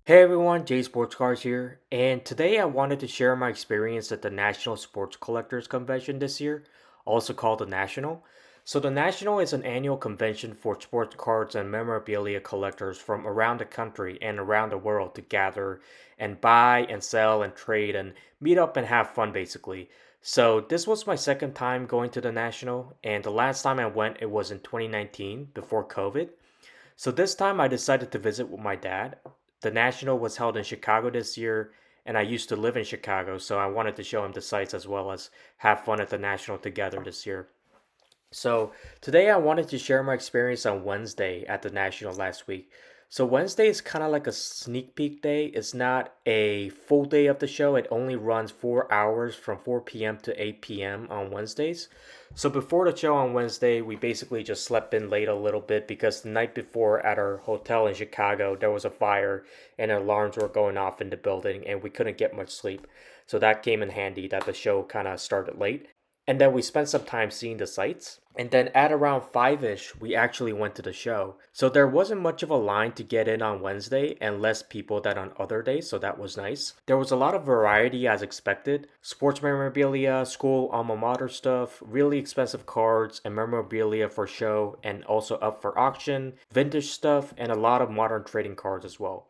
Hey everyone, Jay Sports Cars here, and today I wanted to share my experience at the National Sports Collectors Convention this year, also called the National. So, the National is an annual convention for sports cards and memorabilia collectors from around the country and around the world to gather and buy and sell and trade and meet up and have fun basically. So, this was my second time going to the National, and the last time I went it was in 2019 before COVID. So this time I decided to visit with my dad. The National was held in Chicago this year, and I used to live in Chicago, so I wanted to show him the sights as well as have fun at the National together this year. So today I wanted to share my experience on Wednesday at the National last week. So Wednesday is kind of like a sneak peek day. It's not a full day of the show. It only runs 4 hours from 4 p.m. to 8 p.m. on Wednesdays. So before the show on Wednesday, we basically just slept in late a little bit because the night before at our hotel in Chicago, there was a fire and alarms were going off in the building and we couldn't get much sleep. So that came in handy that the show kind of started late. And then we spent some time seeing the sights. And then at around 5 ish, we actually went to the show. So there wasn't much of a line to get in on Wednesday and less people than on other days, so that was nice. There was a lot of variety as expected sports memorabilia, school alma mater stuff, really expensive cards, and memorabilia for show and also up for auction, vintage stuff, and a lot of modern trading cards as well.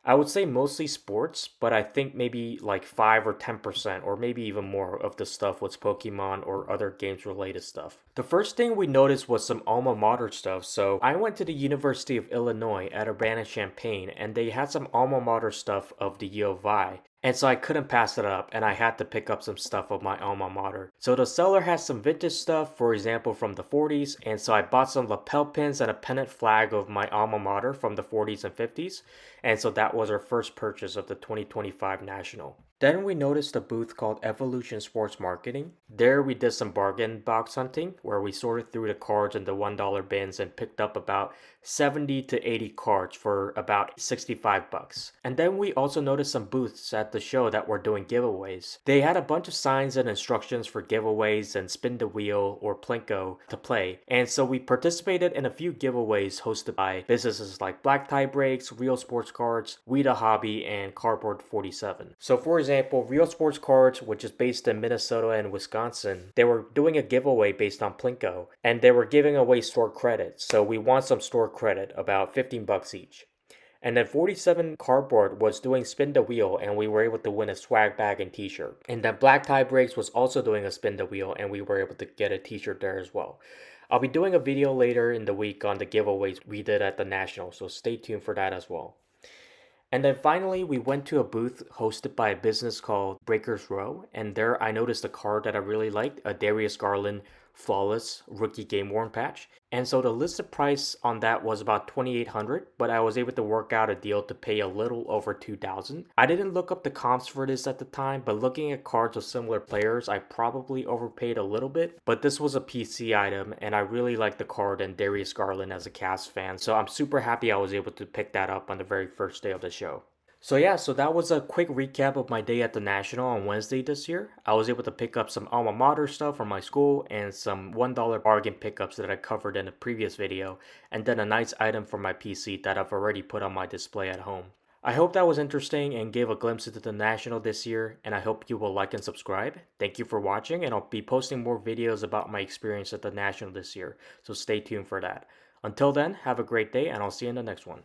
I would say mostly sports, but I think maybe like 5 or 10% or maybe even more of the stuff was Pokemon or other games related stuff. The first thing we noticed was some alma mater stuff. So I went to the University of Illinois at Urbana-Champaign and they had some alma mater stuff of the U of I. And so I couldn't pass it up and I had to pick up some stuff of my alma mater. So the seller has some vintage stuff, for example, from the 40s. And so I bought some lapel pins and a pennant flag of my alma mater from the 40s and 50s. And so that was our first purchase of the 2025 National. Then we noticed a booth called Evolution Sports Marketing. There we did some bargain box hunting where we sorted through the cards in the $1 bins and picked up about 70 to 80 cards for about 65 bucks. And then we also noticed some booths at the show that were doing giveaways. They had a bunch of signs and instructions for giveaways and spin the wheel or Plinko to play. And so we participated in a few giveaways hosted by businesses like Black Tie Breaks, Real Sports Cards, Weta Hobby, and Cardboard 47. So for example, Real Sports Cards, which is based in Minnesota and Wisconsin, they were doing a giveaway based on Plinko, and they were giving away store credit. So we won some store credit, about 15 bucks each. And then 47 Cardboard was doing spin the wheel and we were able to win a swag bag and t-shirt. And then Black Tie Breaks was also doing a spin the wheel and we were able to get a t-shirt there as well. I'll be doing a video later in the week on the giveaways we did at the National, so stay tuned for that as well. And then finally, we went to a booth hosted by a business called Breakers Row. And there I noticed a card that I really liked, a Darius Garland Flawless Rookie Game Worn patch. And so the listed price on that was about 2,800, but I was able to work out a deal to pay a little over 2,000. I didn't look up the comps for this at the time, but looking at cards of similar players, I probably overpaid a little bit. But this was a PC item, and I really liked the card and Darius Garland as a Cavs fan, so I'm super happy I was able to pick that up on the very first day of the show. So yeah, so that was a quick recap of my day at the National on Wednesday this year. I was able to pick up some alma mater stuff from my school and some $1 bargain pickups that I covered in a previous video, and then a nice item for my PC that I've already put on my display at home. I hope that was interesting and gave a glimpse into the National this year, and I hope you will like and subscribe. Thank you for watching, and I'll be posting more videos about my experience at the National this year, so stay tuned for that. Until then, have a great day, and I'll see you in the next one.